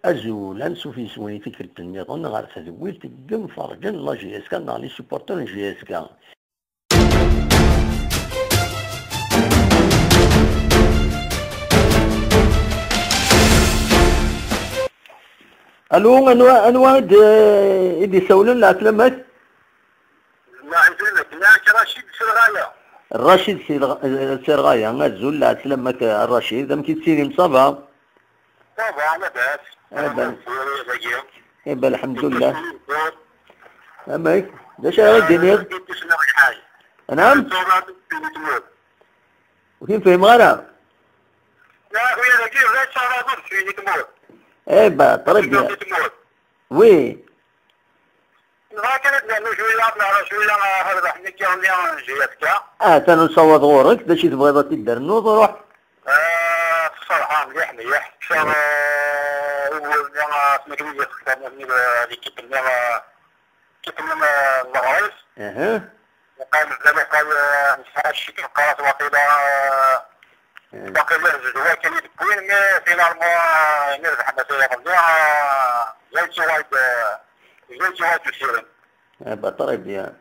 أزول أنسو في سواني فكرة النظام غير تزويل تقم فرجن لا جي اس كا نغلي سوبورتون جي اس كا. الو انواع إدي سولن الأكلمات. ما عندنا هناك رشيد سرغاية. الرشيد سرغاية غازول الأكلمات الرشيد ذم كيتسيني مصابة. صافا لاباس. إبا الحمد لله. أماك داش الدنيا؟ نعم. وكيف فهم غيرها؟ لا خويا ذاكي غير شهر فيني تموت. إبا طريق وي. كانت لأنه شوية على شوية هذا حنا كيعملوا جياتك. تنصوت غورك داش تبغي تدير نوض روح. الصراحة مليح كثر سمكني اختارني ليكيب المغرب. وقال زعما قال نسحب الشكل قرات واقيلا باقي الجدول كان يدوين مي فينالمون نربح مسيرة مزيان جايتي وايد تسيرين. بطري بيان.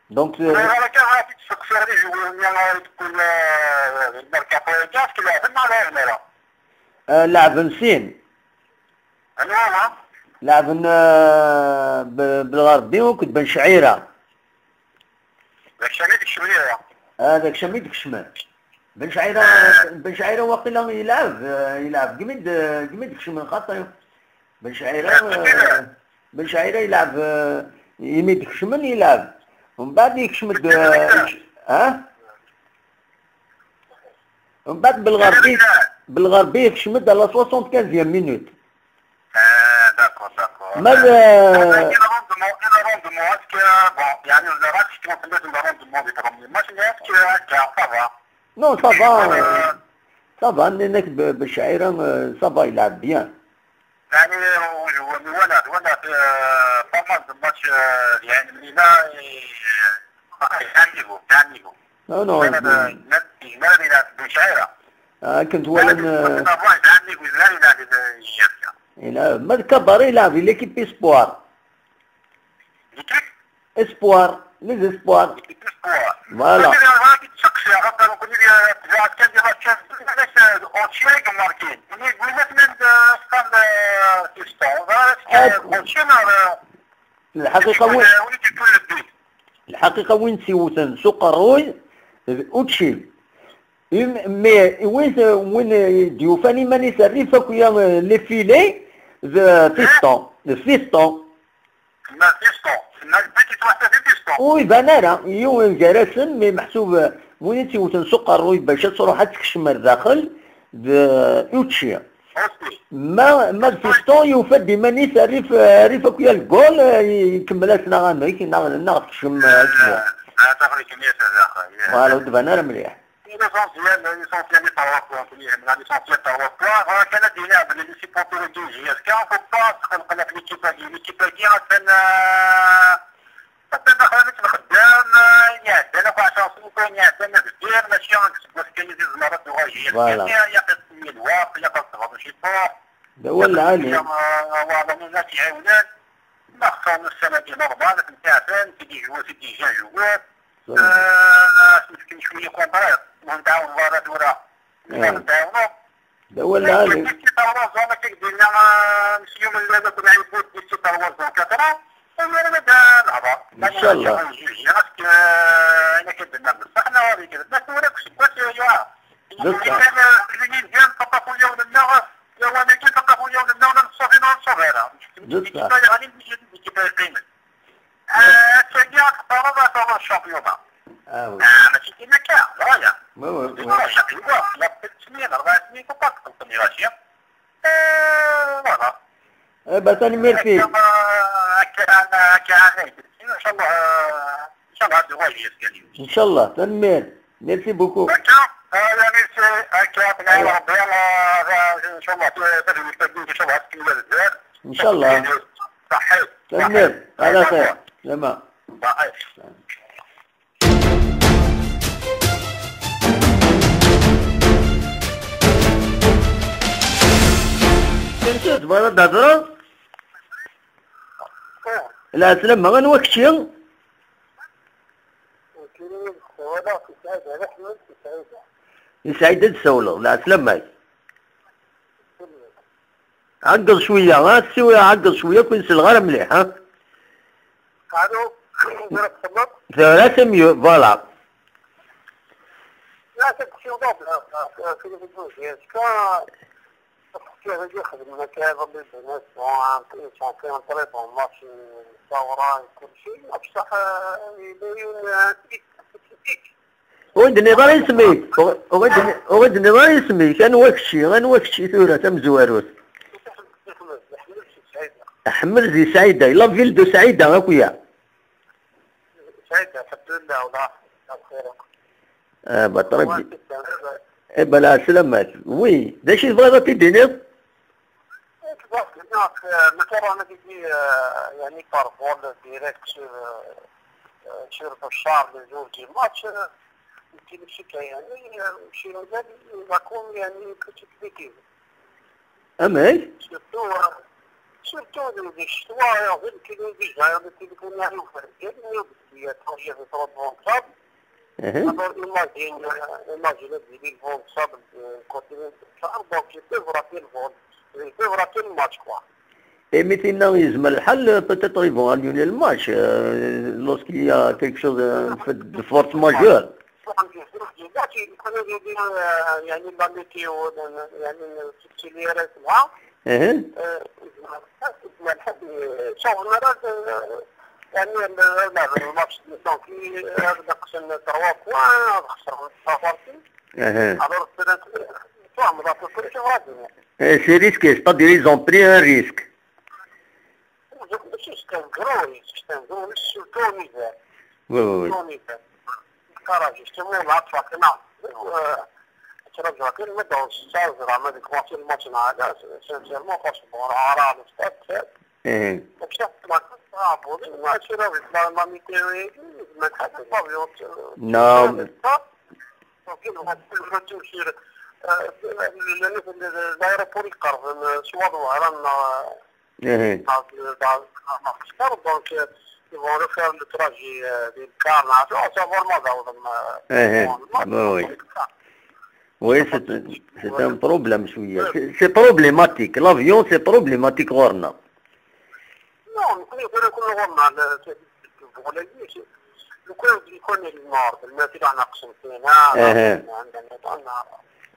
دونك انا كان عارف تسقسر لي جوين تكون المركب جاس كلها في المغرب ولا لعب نسين. انا لعب بالغربي وكنت بن شعيرة. ذاك شميد الشميرة. هذاك شميد الشمال. بن شعيرة واقيلا يلعب قميد الشمال خاطر بن شعيرة يلعب يميد الشمال يلعب ومن بعد يكشمد ومن بعد بالغربي يكشمد على 75 مينوت. داكور ماذا يعني الزراعة كما قلت الزراعة بترمي ماشي صافا. نو صافا انك بالشعيرة صافا يلعب بيان. يعني وانا طبعا الماتش يعني مينا يعنيبو نو يلعب بالشعيرة. كنت ولا ما كبر يلعب ليكيب اسبوار. اسبوار ليز اسبوار فوالا. الحقيقة وين سيوتن سوق الروي وتشيل وين ديوفاني ماني سري فكويا لي فيلي فيستون وي بنانا يوم جرسن مي محسوب وين تيوتن سوق الروي باش تروح تكشم الداخل اوتشي ما الفيستون يوفد ماني سري ريفكويا الجول يكمل سنا غاميك ناغتكشم تقريبا كمية الداخل فوالا بنانا مليح. ليسونسيال كانت هنا باللي سيبورتور الجوجيات كان فوق تخلق لك ليكيباجي كان خدمت الخدام يعدل لك 10 سنين يعدل لك كثير ماشي غنكسب كاين زيد زمرات لغويات يقص الواق يقص هذا الشيء هو العالي وهذا من الناس يعاونات ما خصهم السنه ديال رمضان تنتعفن تيجي جوات تيجي جوات مسكين شويه كونطرير ونتعاون ورا دورا نتعاونوا هو العالي كي طلبوا زعما كيديرنا نمشيو من هذا كنا نقول كي طلبوا كثره ان شاء الله. انا كدنا بصح انا غادي كذا بس ولا كنت بس يا اللي ديال طاطا يوم النار يا وانا كي طاطا يوم النار نصفينا صغيره غادي نمشي كيفاش قيمه تجي تقرب تاع الشامبيونات ماشي كيما كاع رايا الشامبيونات لا 3 4 سنين فقط الكونفدراسيون فوالا بس انا ميرسي ان شاء الله هذا هو يسكن ان شاء الله تنمير ميرسي بوكو. هذا ميرسي اكيد الله ربي ان شاء الله تدري ان شاء الله ان شاء الله صحيح تنمير على خير تمام صحيح. انت تبغى تهضر؟ لا سلام غنواك شي سعيدة تسولغ لا سلامك عقل شوية ها تسوي عقل شوية كون سلغار مليح ها ثلاثة ميو فوالا لا تكفي وضعف في الفيديو كيف ياخذ المكان بالناس عن طريق ماشي ثورة كل شيء بصح يبين ود النظام يسميك ود النظام يسميك غنواك شي ثورة تمزواروت أحمد زي سعيدة لا فيلدو سعيدة أخويا سعيدة الحمد لله ولا بخير بطربي بلا سلامات وي داش تبغى تديني مثلا انا بدي يعني بارفول ديريكت شير بالشعر لزوج الماتش يمكن الشكا يعني شي مازال يكون يعني كتكتيكي امي سورتو دي الشتوى غير كيلو ديجا يكون يعني فرق يعني تغيير في طرد صاب alors imagine دي فون صاب كونتيننت صار دونك ils peuvent rater le match quoi. Et maintenant, peut-être ils vont annuler le match lorsqu'il y a quelque chose de force majeure. يعني الميتيو يعني التسييرات شوف مرات يعني الماتش دونك نقصن 3 بوان خسروا صافرتي alors c'est risqué, c'est-à-dire ils ont pris un risque. C'est un gros risque, c'est un gros risque sur tout l'hiver. Oui. Car justement, là, tu vois que non. Tu vois que le dans le sens de la main de commencer le match, sincèrement, franchement, on a un stade. Donc, ça, tu m'as dit, moi, tu vois, la météo, je me traite pas, non. Donc, il va le retour sur l'aéroport يقرب سوا ظهرا donc ils vont refaire le trajet du car ça oui, c'est un problème شوية c'est problématique l'avion c'est problématique غورنا non نقدر يكون غورنا يكون النار المثل عن أقسم فينا عندنا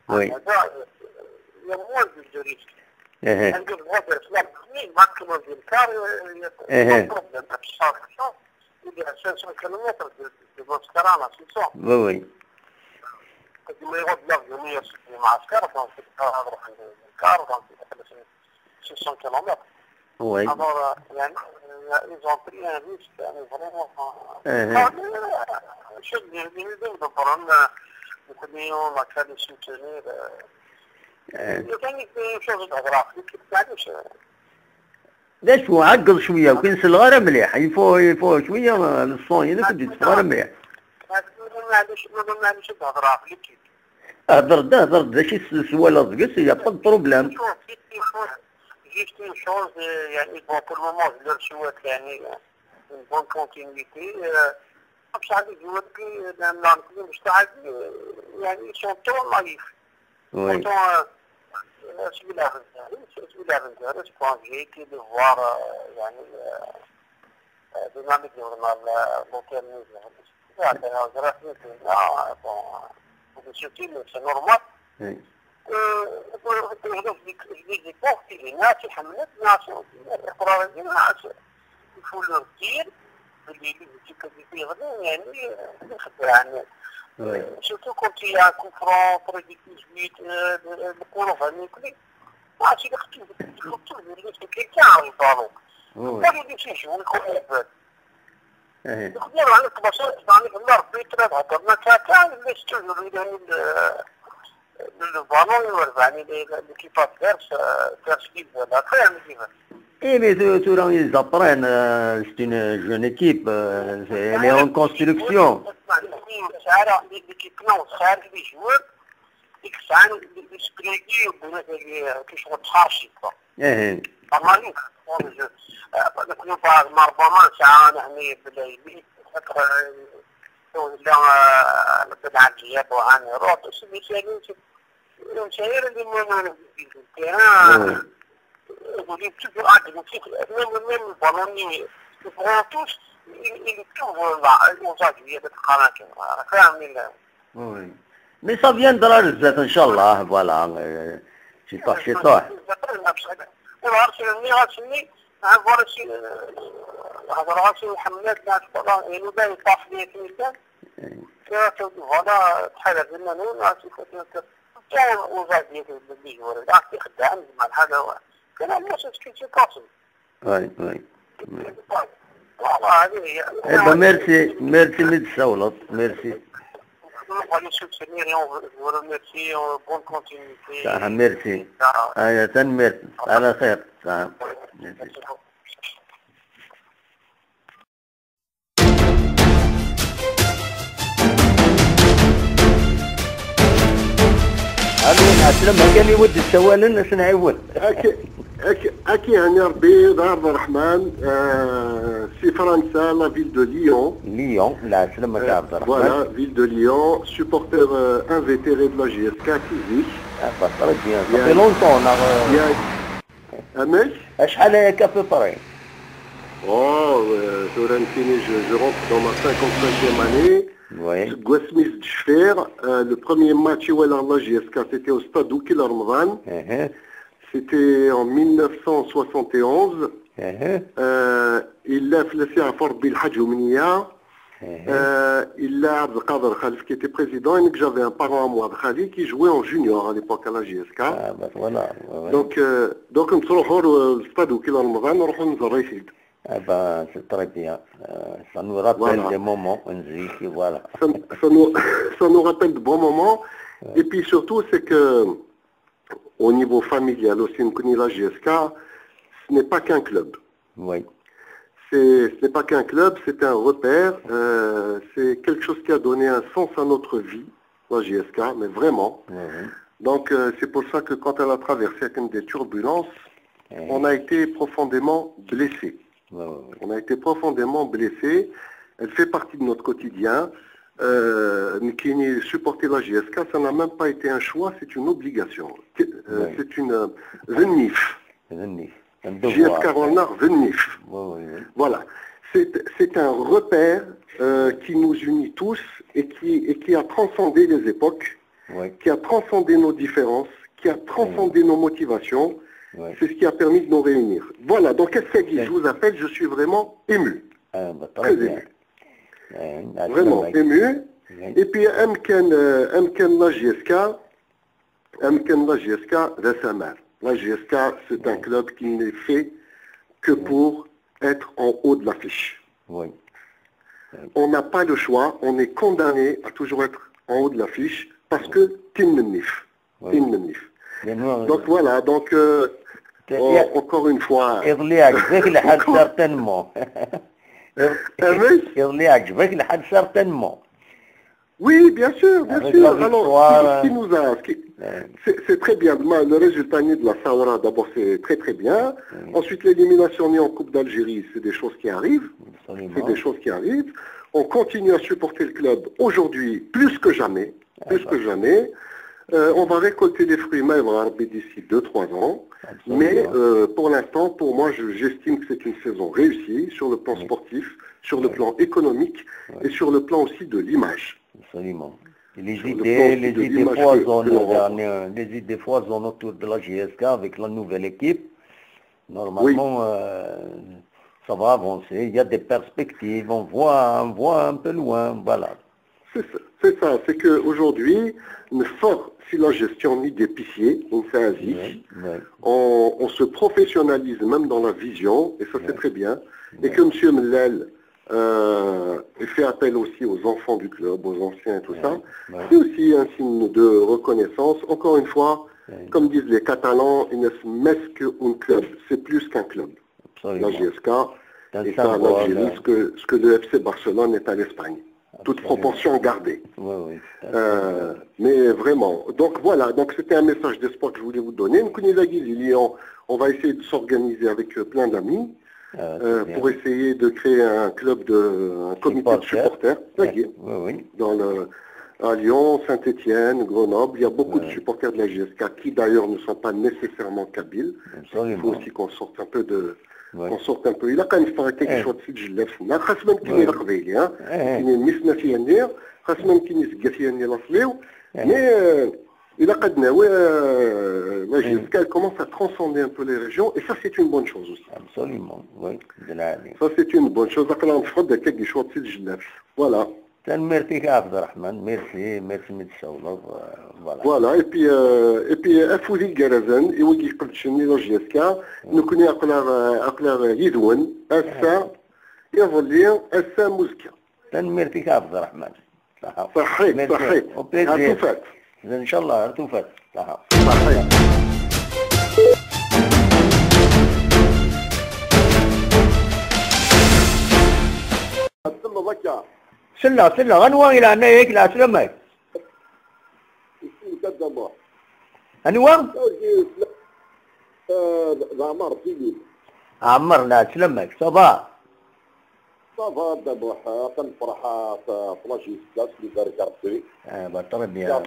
oui il y a moins de risques. عند الغدر سلام maximum في الكار il y a 500 km de Moscaranas, c'est ça. Oui. قد ما يغض لغة في معسكر donc نروح الكار donc 600 km. Oui. Alors يعني ils ont pris un risque يعني vraiment شو اللي طبعا يكونوا ما كانوا soutenir يعني شغل أغراض كيف ليش هو عقل شوية وكين سلغارة مليح يفو شوية الصون هذاك بدي سلغارة مليح معليش أغراض كيف هضر دا شي سوالا زقس يا با بروبليم juste une chose يعني bon pour le moment je leur souhaite يعني une bonne continuité بس عندي جوابي لأن العالم مستعد يعني ils sont trop naïfs. Oui. سبيل الرجال je pense j'ai été de voir يعني ديناميك جورنال لوكال نيوز يعني جرافيك c'est normal. des portes ناس حملت ناس إقراريين ناس يفول الدين اللي يجي يعني يعني surtout quand il y a un coup franc pour les 18 le cours famille ما عادش يخطو يخطو quelqu'un على البالون ما يديش يشوف يكون يخدم على الطباشات يعني في النار بيتنا هضرنا كان ليش تجري يعني البالون يوربعني l'équipage درس كيف لا كان كيف Eh mais tout ils apprennent, c'est une jeune équipe, elle est en construction. l'équipe non, c'est les joueurs qui sont expliqués pour que je retrace quoi. ايه أماني نكون ربما ساعة نحن بالليل بدعة جياب وعاني روط سبي سيالين سيالين اللي من ولي تشوفوا عاد نشوف من البالوني البرونتوس اللي تشوفوا الوظائفية بالقناة فاهمين. Oui. Mais ça viendra, Inch'Allah, voilà. Chez toi. هذا راسي الحملات ناس والله يعني باين طاح لي في المكان هذا تحدث لنا ناس يفتنا كان وظائفية بالليل ولا أختي خدام زمان هذا هو كان الناس كل شيء قاصد. Oui, oui. والله هذه هي. Eh ben merci متسولط, merci. Merci. merci. على خير. لما كان يود السوالن اسنا يود اكي يعني ربي دار الرحمن في فرنسا لا فيل دو ليون لا سلمى تاع عبد الرحمن فوالا فيل دو ليون سوبورتر انفيتيري دو لا جي اس كا كيزيك تري بيان صافي لونطون اماك شحال هيك ابوبري تورا نفيني جو رونت دون ما 55e année. Oui. Guasmis Dchfer, le premier match où elle a la JSK, c'était au stade Oukil Ramadan. C'était en 1971. Il a fait à Fort Bilhadj Oumnia. Il a Abdelkader Khalif qui était président et que j'avais un parent à moi, Khalif, qui jouait en junior à l'époque à la JSK. Ah, bah voilà. Donc, on se retrouve au stade Oukil Ramadan, on se retrouve. Ah ben, c'est très bien. Ça nous rappelle des moments, voilà. Ça nous rappelle de bons moments. Et puis surtout, c'est que au niveau familial aussi, la GSK, ce n'est pas qu'un club. Oui. Ce n'est pas qu'un club, c'est un repère. C'est quelque chose qui a donné un sens à notre vie, la GSK, mais vraiment. Donc, c'est pour ça que quand elle a traversé des turbulences, on a été profondément blessés. On a été profondément blessés. Elle fait partie de notre quotidien. Supporter la GSK, ça n'a même pas été un choix, c'est une obligation. C'est une venif. GSK Rolnar venif. Voilà. C'est un repère qui nous unit tous et qui a transcendé les époques, qui a transcendé nos différences, qui a transcendé nos motivations. C'est ce qui a permis de nous réunir. Voilà, donc qu'est-ce qu'elle dit? Je vous appelle, je suis vraiment ému. Très ému. Vraiment ému. Et puis, Mken la GSK, la GSK, c'est un club qui n'est fait que pour être en haut de l'affiche. On n'a pas le choix, on est condamné à toujours être en haut de l'affiche parce que Timnif. Donc voilà, donc encore une fois. Oui, bien sûr. Alors, ce qui nous a, c'est très bien. Le résultat de la Sahara, d'abord, c'est très très bien. Ensuite, l'élimination en Coupe d'Algérie, c'est des choses qui arrivent. On continue à supporter le club aujourd'hui plus que jamais. On va récolter les fruits d'ici 2-3 ans. Mais pour l'instant, pour moi, j'estime que c'est une saison réussie sur le plan sportif, sur le plan économique et sur le plan aussi de l'image. Absolument. Les idées foisonnent autour de la GSK avec la nouvelle équipe. Normalement, ça va avancer. Il y a des perspectives. On voit un peu loin. Voilà. C'est ça. C'est qu'aujourd'hui, si la gestion ni d'épicier, on fait ainsi, on se professionnalise même dans la vision, et ça c'est très bien. Et que M. Mellel fait appel aussi aux enfants du club, aux anciens et tout ça, c'est aussi un signe de reconnaissance. Encore une fois, comme disent les Catalans, un club, c'est plus qu'un club. La GSK est à l'Algérie, ce que le FC Barcelone est à l'Espagne. toute proportion gardée. Oui. Mais vraiment, donc voilà, donc c'était un message d'espoir que je voulais vous donner. On va essayer de s'organiser avec plein d'amis pour essayer de créer un club un comité de supporters, à Lyon, Saint-Étienne, Grenoble. Il y a beaucoup de supporters de la JSK qui d'ailleurs ne sont pas nécessairement kabyles. Il faut aussi qu'on sorte un peu de... On sort un peu. Il a quand même fait quelque chose de جلف سنا خاص ما نكوني القبيلي ها كاينين مسنا فيها النير خاص ما نكوني سكا فيها النير الاصليو مي إلا قد ناوي la JSK elle commence à transcender un peu les régions et ça c'est une bonne chose aussi. Absolument, oui. Ça c'est une bonne chose. Après on fera des quelque chose de جلف. Voilà. Merci عبد الرحمن, merci متساولة. Voilà, et puis أفوزي الجرزان يوجي قد شني لا JSK نكوني أقلار يدون أسا يظلي أسا موسكا. merci عبد الرحمن. صحيح. هاتوفات. إن شاء الله هاتوفات. صحيح. سلا غنوة إلى أن هيك لا سلمك. أنوار؟ عمر تيجي. عمر لا سلمك صباح. صباح دبوح كنفرح في لاشي سكاس اللي دار كارتي. بطرد يا.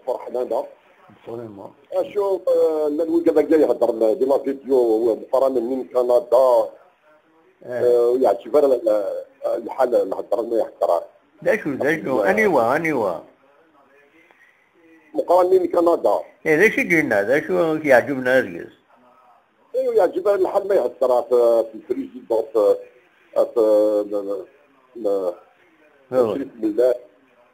فرحنا هذا. absolument. شوف الويك هذا جاي يهضر ديما فيديو مقارنة من كندا. يعجب الحال اللي هضرنا يحضرها. ذا شو أنيوا مقارنة من كندا. ذا شو جينا ذا شو يعجبنا ريس. ايوه يعجبها الحال ما يهضرها في البريزيدونت في بالله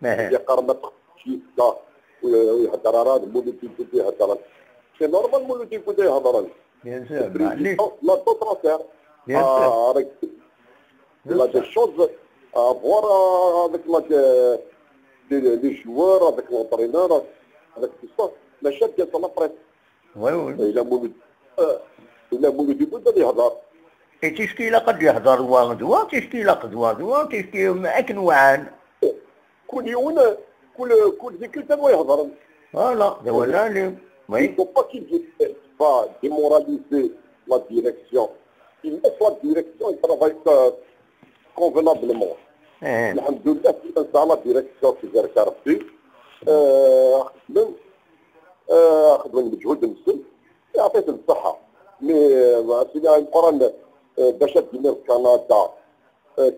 يقرب شيكا ويهضر راه مولودي كنت يهضر سي نورمال مولودي كنت يهضر بيان سور معليش لا توتراسير لا دي شوز افوار avec les joueurs avec l'entraîneur avec tout ça la chef qui est en presse وي إلا مولودي بدا يهضر. تشكي لقد يهضر واغدوا تشكي لقد واغدوا تشكي معك نوعان. كل يوم كل ذيك التنوى يهضر. فوالا ولا لي. Il ne faut pas qu'il va démoraliser la direction. Il laisse la direction et travaille convenablement. Alhamdoulilah, c'est la direction qui gère Carpi. خدمة مجهود نفسه يعطيك الصحة. مي سيدي نقارن باش تدير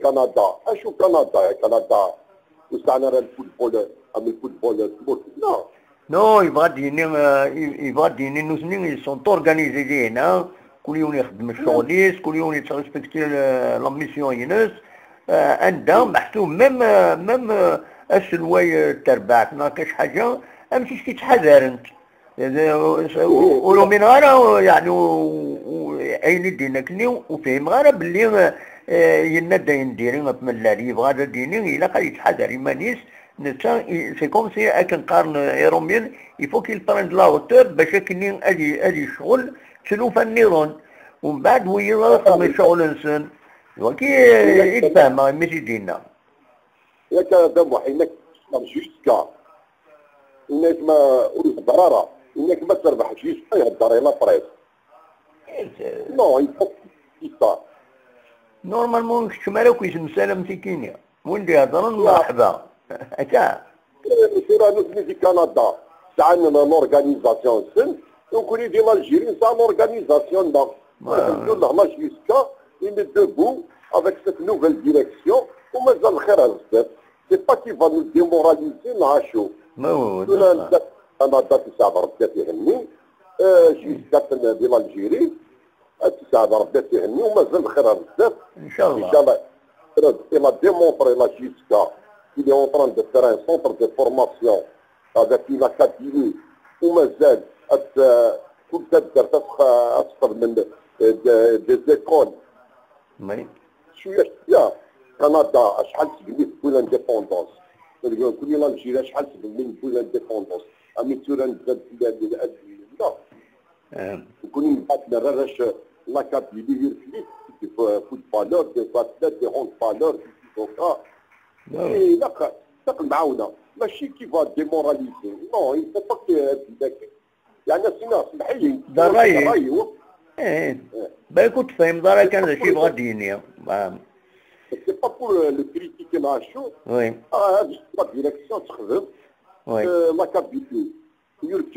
كندا اشو كندا وسعنا راه الفوتبول الفوتبول نو يبغى ديني نوزني يسون تورغانيزي هنا كل يوم يخدم الشغليس كل يوم يتريسبكتي لا ميسيون ينس عندها محسوب ميم السلواي تربعك ما كاش حاجة امشي شتي تحذر انت ولو من غير يعني عيني دينكني وفهم غير باللي ينادى ينديري من اللي يبغى ديني إلا قال يتحذر يمانيس نتا سي كوم سي كنقارن ايروميان يفو كيل برند لا هوتور باش كني ادي شغل تلوف النيرون ومن بعد ويرا من شغل انسان وكي يتفهم ماشي دينا ياك دابا حينك جوستكا إنك ما ضرارة إنك ما تربحش يهضر لا بريس نو يفوق يصار نورمالمون كشمالك ويسمسالة مسكينة وين يهضرون مرحبا هكا سيرا نسمي في كندا عندنا لورغانيزاسيون سن وكوني ديما الجيري سا لورغانيزاسيون دا نقول له ماشي يسكا il est debout avec cette nouvelle direction ومازال الخير بزاف سي با كي فا نو ديموراليزي نعاشو كندا تساعد ربي تهني جيسكا ديال الجيري تساعد ربي تهني ومازال الخير بزاف ان شاء الله il a démontré la JSK qu'il est en train de faire un centre de formation avec une académie ومازال كل تقدر تسخر من des écoles شويه كندا شحال تقلي في لانديبوندونس كل الجيران شحال تقلي في لانديبوندونس امي توران لا وكل من بعد نراش لاكاديمي يرفلي فوتبالور دي باسكت دي هاندبالور دونك ماشي لا المعاونه ماشي كيفا ديموراليزي نو يفو با هكاك يعني سينا سمحي دا راي باي كنت فاهم دارا كان ذا شي بغا دينيا سي با بور لو كريتيكي ناشو وي هذه لا ديريكسيون تخدم لا كابيتي يقولك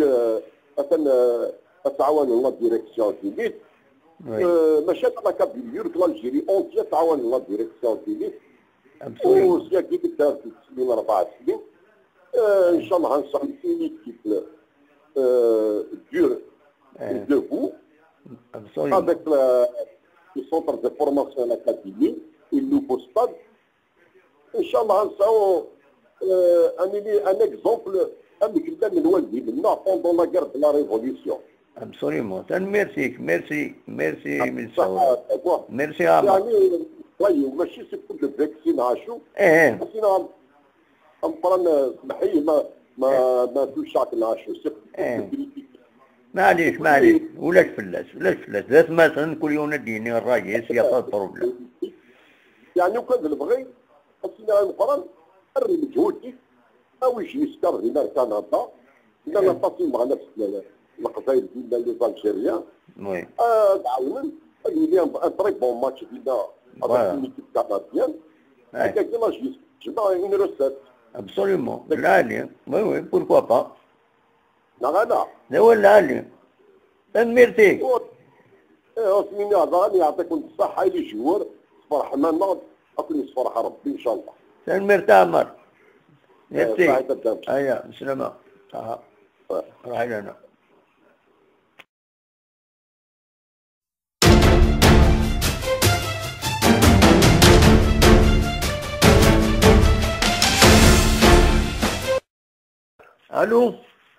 مثلا تعاون لا ديريكسيون ديليت ماشي لا كابيتي يقولك لالجيري اونتيا تعاون لا ديريكسيون ديليت وسيا كي دار في السنين 4 سنين ان شاء الله غنصاحب une équipe dure et debout avec le centre de formation à l'académie et le nouveau stade. Inch'Allah, un exemple من والدي منا pendant la guerre de la révolution. Absolument. Merci merci يعني طيب ماشي سي كل الفاكسين عاشو حسينا امبران سمحي ما توش عقل عاشو معليش ولاش فلاس ذات مثلا كل يوم نديني الراجل سياسة بروبلم يعني وكان البغي حسينا امبران الري مجهودي او يجي يسكر هنا كندا هنا نتصل مع نفس القبائل ديالنا لي زالجيريان وي تعاونن لي ان تري بون ماتش ديالنا avec une équipe canadienne, avec un juste, je mets une recette. Absolument. L'année, oui, pourquoi pas. Non. l'année. Merci. أصلي هذا يعطيكم الصحة اللي جوار صفر حمانا أكون يصفر ربي إن شاء الله. المرتاح عمر. merci. أيوة سلامة. راح لنا.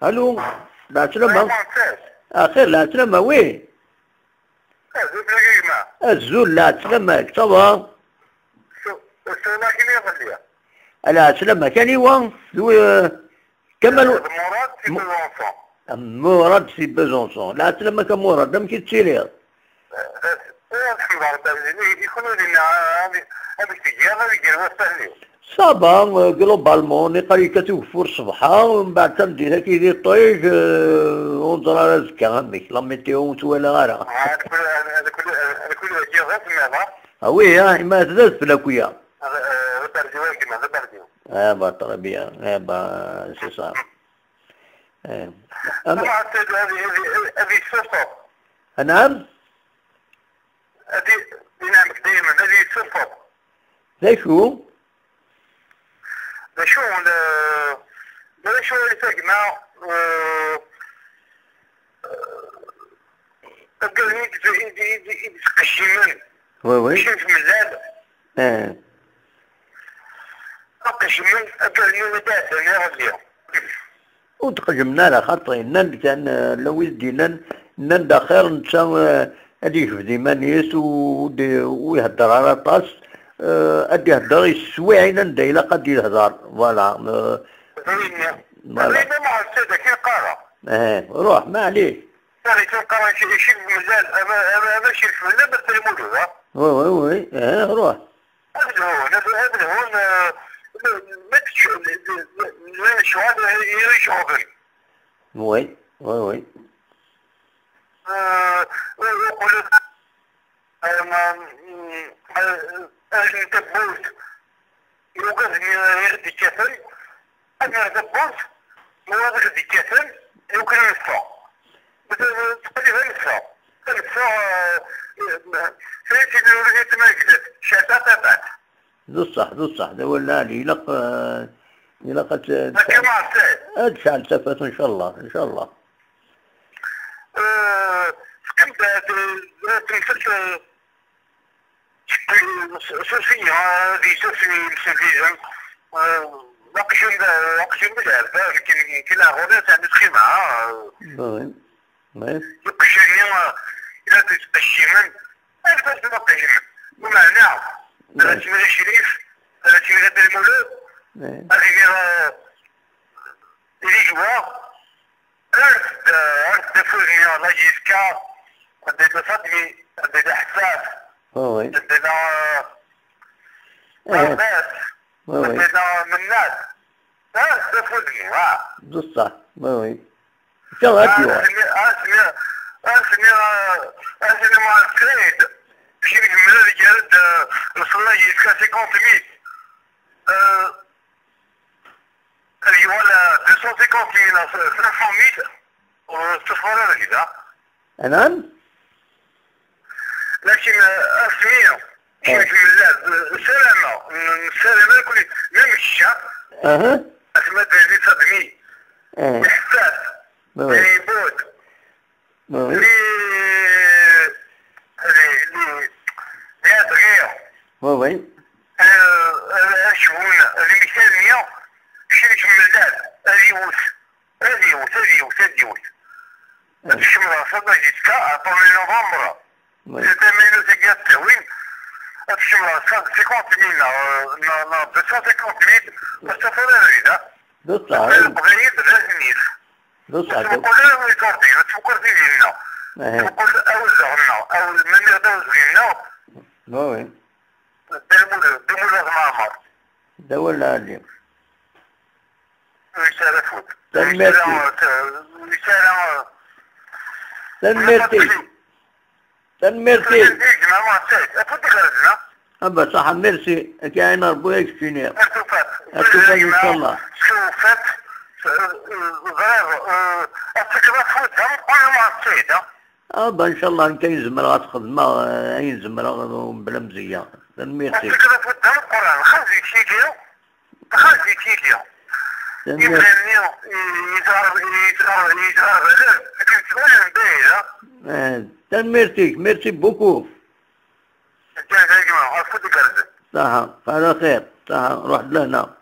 الو لا سلامة خير لا سلامة وين الزول لا سلامة صافا لا سلامة كان يوا كمل مراد في بيزونسون لا سلامة كمراد دم كي تسيرير يكونوا لنا هذيك التجاره اللي ديروها سهلين صابا جلوبالمون قال كتوفر الصباح ومن بعد تمدينا كيدير الطيش ونظر على زكا هاميك لا ميتيو ولا غيرها هذا كله يجي غير في وي ما تدرس في الاكويا هذا برديو كما هذا برديو با طربيه با سي صار طبعا هذه صفه نعم هذه ديناميك دائما هذه صفه لا شو شو شو اللي تجمع تقول يدي قشيمن وي شوف مزاد قشيمن أقول يودات أنا غادي وتقجمنا لا خاطري نن كان لو يدينا نن داخل نتا هادي يشوف ديما نيس ويهدر على طاس ادي هدر يسوي عينا ندايلا قد يهدر فوالا فوالا مع السادة كي قارا روح معليش ثاني تنقرا شي مزال اما شي الفله بس الموجوده وي روح هذا هون ما تشوف لا شوال يشوفني وي يقول أجل تبوت يوقفني يغدي كثل أنا تبوت ما يغدي كثل يمكن يدفع تقريبا يدفع سيتي نوريت ما يقدر شاتا تبعت ذو الصح ده ولا لي لقد كما عرفت ادفع التفت ان شاء الله كنت تمثلت سوسية هذه سوسية مسلية وقشن بالعرفة لكن كلا غدا تعمل خيمة يقشن إلا تقشمن أنا بس نقشمن بمعنى أنا تمثل الشريف أنا تمثل المولود هذه اللي جوا عرفت دفوزني الله يجيسكا عندي تصدمي عندي حساس عندنا الناس من الناس تفوتني بصح وي ان شاء الله اسمي مع الكريد شي من الرجال وصلنا يسكا 50000 اليوم 250000 300000 واستثمار هذا نعم لكن اسميه شي سلامة كل نمشي اسماء ديالي صدمي احساس ريبوت لي تغيير وي شغل المثالية شريك من الناس هذه وث الشمرة صدق جيتك عطوني نوفمبر تتمينو تلقى التهوين الشمرة 50000 250,000 مستفاد هذا بصح القضية النيس بصح تقول له يكردي تفكر في ديالنا تقول اوزعنا او من يغدوز ديالنا وي دمول المعمر دولة اليوم رسالة فوت تنمرتي أبا صح ميرسي كاين ربي يكفيني أتوفات ان شاء الله شوفت غير التكبات فوتها وانا مع السيد ابا ان شاء الله كاين زمرات خدمه اين زمره بلا مزيه تنمرتي التكبات فوتها القران خلي تيجيو يبغى يتغرب عليه لكن تقول باهي ميرسي بوكو صح على خير صح روح لهنا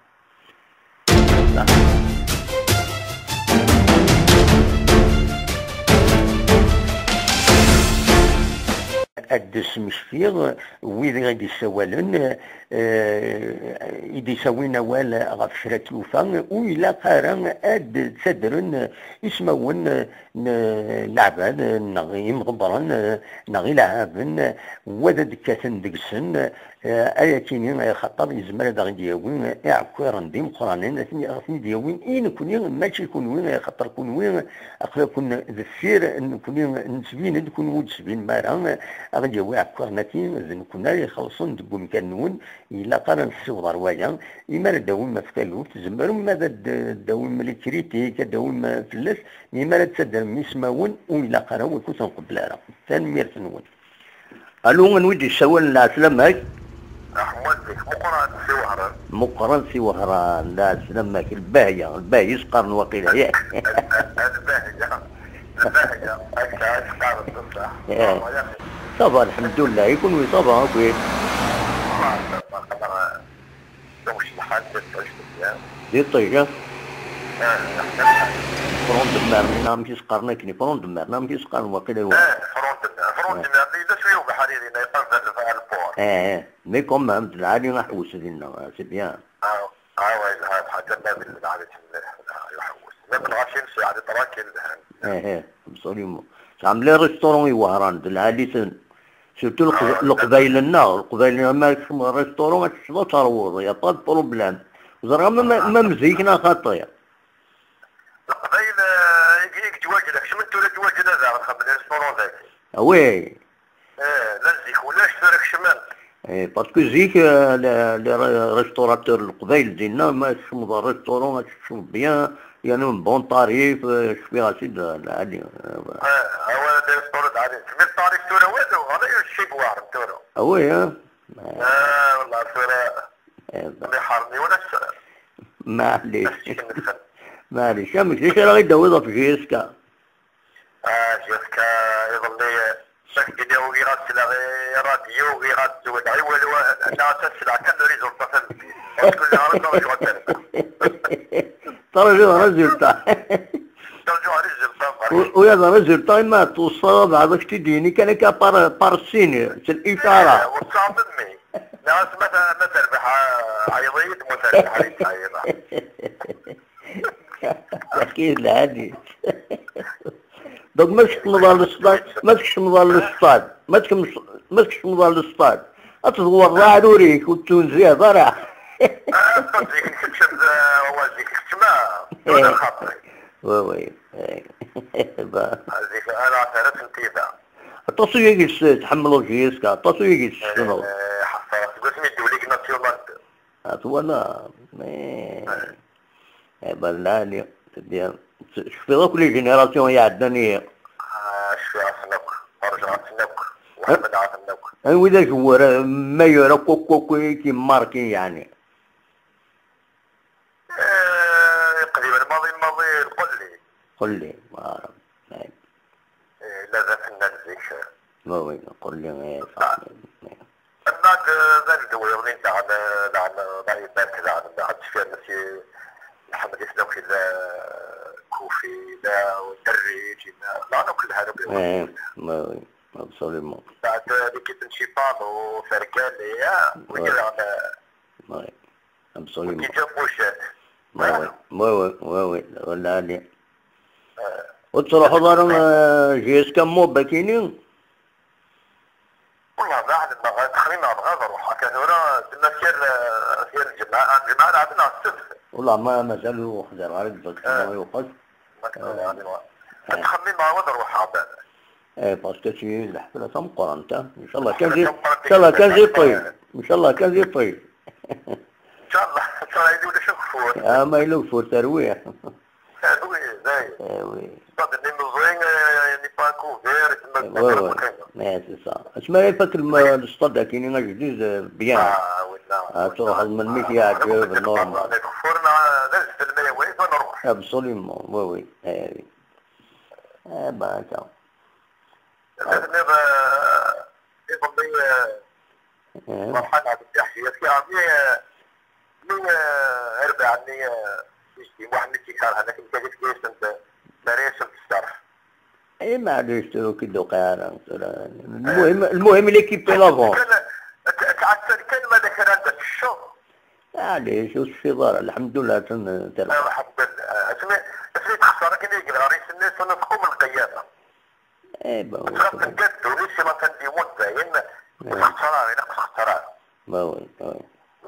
الدس مشفيغ ويذ غادي يسوالن إذا يسوينا ولا غف شرات يوفا وإلا قارن أد تسدرن يسمون لعبان نغي مغبرن نغي لعبن وذا دكاتن دقسن آياتين خطر يزمر دا غادي يوين اعكوارن ديم قرانين اثني ديوين إن كوني ماشي يكون وين خطر كون وين أقلا كون ذفير إن كوني نسبين نكون ود سبين مارا غادي يوي عكوارناتين زين كنا يخلصون دقو مكانون إلا قارن السوض روايا إما داوم ما فتالو تزمروا ماذا داوم ملي كريتيك داوم فلس إما تسدر ميسماون وإلا قارن ويكون قبل راه تنمير تنون ألو نودي سوال لا سلامك مقرن سي وهران لا سلامك الباهية يسقرن وقيل هي صبا الحمد لله يكون ويصبا هكوي دي طيجة فرون دمار نام كيس قرنا كني فرون دمار نام كيس قرن وقيل هو فرون دمار إذا شوية بحريري يقنفر الفور مي كوم مام العالي نحوس لنا سي بيان هذا حتى ما بالعادة يحوس ما بالغاشين سي عادة تراكل بصوليمو عاملين ريستورون يوهران العالي سيرتو القبايل النار القبايل ما يسمى ريستورون تشبه تروض يا طاب بروبلام زرا ما مزيكنا خاطية القبايل يجيك تواجدك شو من تولد تواجد هذا خبر ريستورون ذاك وي لا نزيك ولا شترك شمال باسكو زيك لي ريستوراتور القبايل ديالنا ما يسمى ريستورون تشوف بيان يعني من بون طريف شويه سيد العالي هو ريستورون عادي من طريف تورا وادو هذا الشيء بواعر تورا وي والله تورا اللي حرني ولا معليش ليش راه يدوض في جيسكا جيسكا يظل سكت وغيرات راديو وغيرات ودعي ولو انا تسلع كان ريزولتا كل نهار ترجع ريزولتا ويا ريزولتا ما توصل بعضك تديني كان بارسيني الاشاره وصعب مني ناس ما تربح عيضيد متربح عيضة اكيد العادي دوك ماسك نضال الصطاد ماسكش نضال الصطاد أتدور ضروريك وتونزيه ضرع. تصدق نكتشف وازيك كتما ولا خاطري. وي هذيك أنا عرفت انتباه. التصوير تحملوا جيسكا التصوير شنو؟ حصلت قلت ميدو ليك ناسيونال. أتوانا بلاني تدير شوفي ذوك لي جينيراسيون يعدني. شوي عصنوك أرجع عصنوك وحمد عصنوك. وإذا جوار ما يرى كوكو كي ماركين يعني. قريبا الماضي قل لي ما أعرف. لا فنان زيك. ما وين قل لي صح. بعد ذلك ويغني عن ضعيف كذا عن بعد فيها نسي محمد يسلوك لا كوفي لا ودريج لا كل هذا. ما وين ابسوليومون. بعد ذيك تنشيبانو فرقالي وكذا على. ما وين ابسوليومون. كي جاب وشات. ما وين ولا علي. وتصرح ضرم جيسكا مو باكينين. والله ما عندنا تخلينا نبغى نروح هكا هنا سير الجماعة عندنا الصبح. والله ما زالوا يحضر عارف بس ما يوقف. تخمين ما ود نروح عباد. باسكو شي الحفلة تمقر انت ان شاء الله كان زي طيب ان شاء الله كان زي طيب. ان شاء الله يدير ولا شوفوا. ما يلوك فور ترويح. Oui, oui. Pas de besoin, n'est pas couvert. Mais c'est ça. Je me rappelle que le stade qui nous a dit bien. تروح المنميك يعجب النورمال. Absolument, oui. بعد. مرحلة بالتحية في عمية من أربع عمية واحد كيكار هذاك كيف كيف انت دريسم في الشرح. اي معليش كدو قيارة المهم ليكيب لافون. تعثر كلمة ذكر انت في الشغل. معليش وش في ضرر الحمد لله تلعب. الحمد لله. اسمي تخسر كي يقدر رئيس الناس ونقوم القيادة. اي با. تخسر الجد وليش ما تندي مدة تخسران نقص خسران. باوي.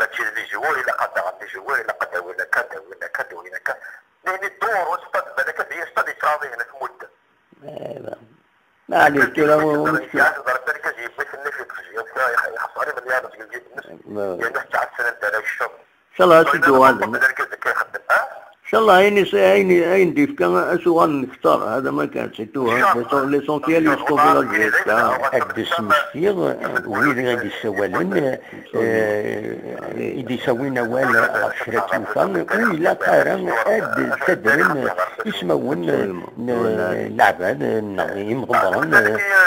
ما تجي لي جواري لا قد عندي جواري لا قد ولا كذا ولا كذا ولا كذا. لأن الدور وسط هذاك اللي يستدي شراضي هنا في مدة. ايوه. معليش كلامه مشكلة. يعني ضربت لك جيب بس النفي يحصل لي مليار جيب الناس. يعني نحكي على السنة تاع الشغل. إن شاء الله أسيتو هذا. إن شاء الله أي نديف كان أسوان نختار هذا ما كان سيتوها ليسونسيال يسقط في الجيش. أدس مستير وين غادي يسوالن إذا سوينا ولا عشرة وفن وإلا قارن أد تدرن يسمون لعبان نغي مغبرن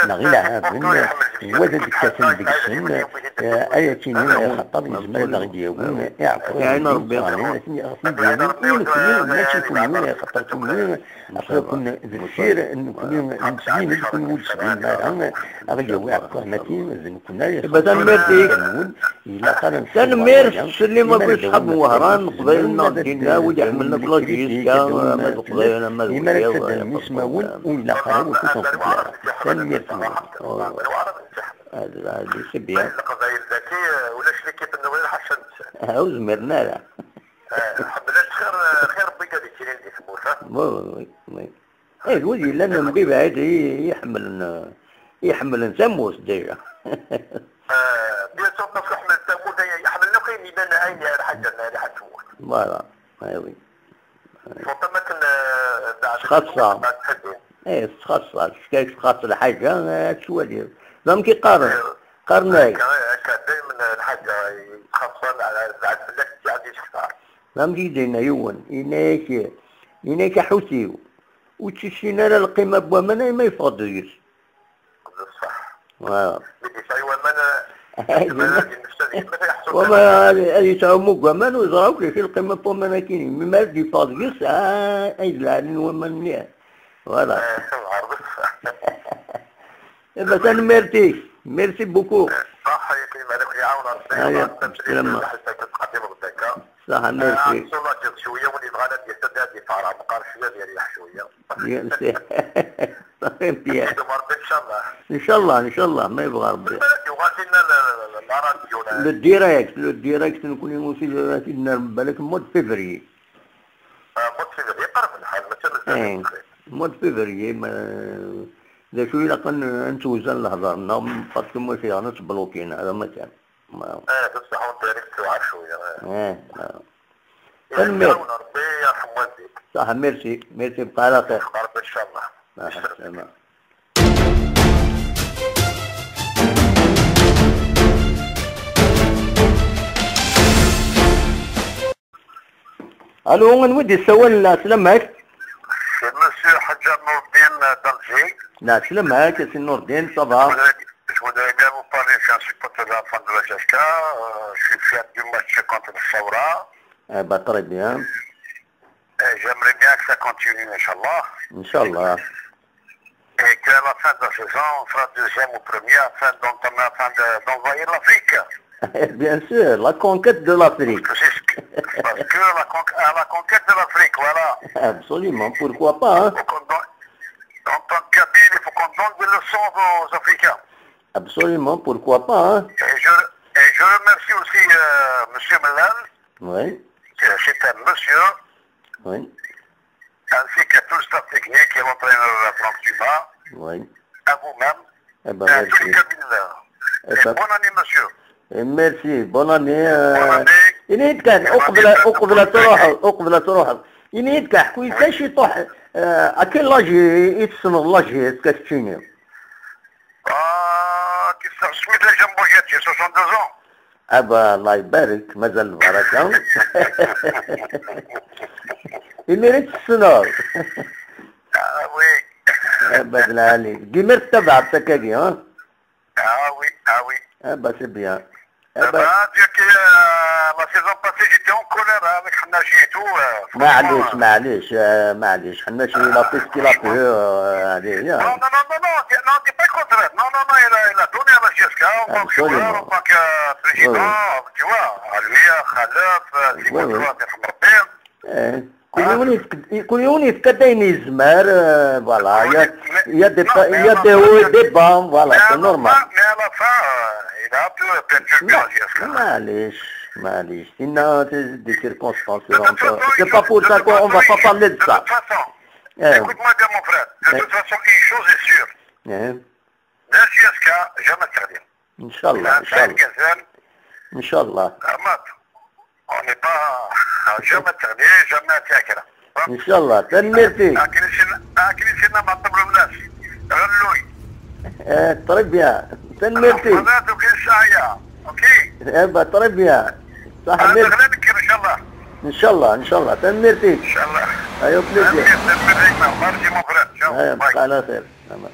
نغي لعبان وذا دكتاتن دكسن آياتين خطر يزمال نغديون يعني ربي ماشي كلنا خطر كلنا أصلا كنا ذكير إن كنا نسبين نكون مولسين معنا أغلى واحد قهمتين إذن كنا بدل مرتي إلا قال كان مير سلي ما فيش حب وهران قبيلنا دينا ويحملنا بلاجيس كان ما قبيلنا ما قبيلنا يسمعون وإلا قالوا وكسر كان مير هذا سبيا القضايا الذكية ولا شركة النووية حشنت عاوز مرنا الحمد لله خير ربي قال يشيلين لي سموسة ايه الوجه لأنه نبي بعيد يحمل سموس ديجا بيصوت نص يحمل سموس يحمل نقي يبان عيني على حاجة على تموت فوالا ايوي صوت مثل بعد خاصة ايه خاصة كيف خاصة الحاجة شوية ممكن قارناي دائما الحاجة خاصة على البلاد عندي شخصار ممكن دينا يون إناك حوسيو وتشينا للقيمة بومنا ما يفضلش صح بدي شيء ومنا وما هذه تعمق ومن ويزرعوك في القيمة بومنا كيني مما يدي فاضلش أي زعلين ومن مليان ولا بس أنا ميرسي بوكو صح يا كريم عليك يعاون ربي صح ميرسي شويه ولي بغانا يستدعي دفاع مقار شويه يريح شويه ان شاء الله ما يبغى ربي يغادي لنا الأراضي لو ديريكت نكون يوصل سيدنا بالك مود فيفري. مود فيفري قرب الحال مثلا. مود فيفري ما ذا شويه لقا نتوزن لهضرنا باسكو ماشي غنص بلوكين هذا ما كان. بصح هو ديريكت وعاد شويه. تنمير. ربي يرحم والديك. صح ميرسي بقى على خير. قرب ان شاء الله. تمام. الو نودي السؤال سلامك. مسيو حاج نور الدين دالجي. لا سلامك يا سي نور الدين صافا. Je voudrais bien vous parler, je suis un supporter de la fin de la GSK, je suis fier du match contre le Saoura. Très bien. Et j'aimerais bien que ça continue, Inch'Allah. Inch'Allah. Et qu'à la fin de la saison, on sera deuxième ou premier afin d'envahir l'Afrique. Bien sûr, la conquête de l'Afrique. Parce que la conquête de l'Afrique, voilà. Absolument, pourquoi pas. Hein? En tant que Kabyle, il faut qu'on donne des leçons aux Africains. Absolument, pourquoi pas. Hein? Et je remercie aussi M. Mellal. Oui. C'est un monsieur. Oui. Ainsi que tout le staff technique et l'entraîneur Franck Dumas. Oui. À vous-même. Et à tous les Kabyles. Et bonne année, monsieur. Merci, bonne année. Bonne année. ينيد كان أقبل تروح ينيد كان حكوي كاش يطوح أكل لاجي يتصنع لاجي كاتشيني. سميت لي جنبوجيت جي 62 ans. أبا الله يبارك مازال البركة. ينيد السنور. وي. بدل عليك ديما تتبع التكاكي ها. وي. أبا سي بيان. ديك لا سيزون باسي جيتي اون كولير avec حناشي تو. معليش حناشي لا بيسكي لا بيو هذه هي. Non, dis pas le contraire. Non, il a donné à la GSK en tant que joueur, en tant que président, tu vois, à lui, à Khalaf, كل يوم يتكدين يزمر فوالا يا دي هو دي بام فوالا سي نورمال. معليش sinon des circonstances c'est pas pour ça qu'on va pas parler de ça. Écoute-moi bien mon frère, de toute façon une chose est sûre. La GSK jamais تخدم. Inch'Allah. On n'est pas jamais تخدم jamais تاكله. Inch'Allah تنمرتي. أكلنا مع طبل الناس غلوي. très bien تنمرتي. هذا كل ساعة. اوكي. très bien. صح نغلبك ان شاء الله. ان شاء الله تنمرتي. ان شاء الله. ايوه بليزير. تنمرتي مرجي مفرد. ايوه على خير. تمام.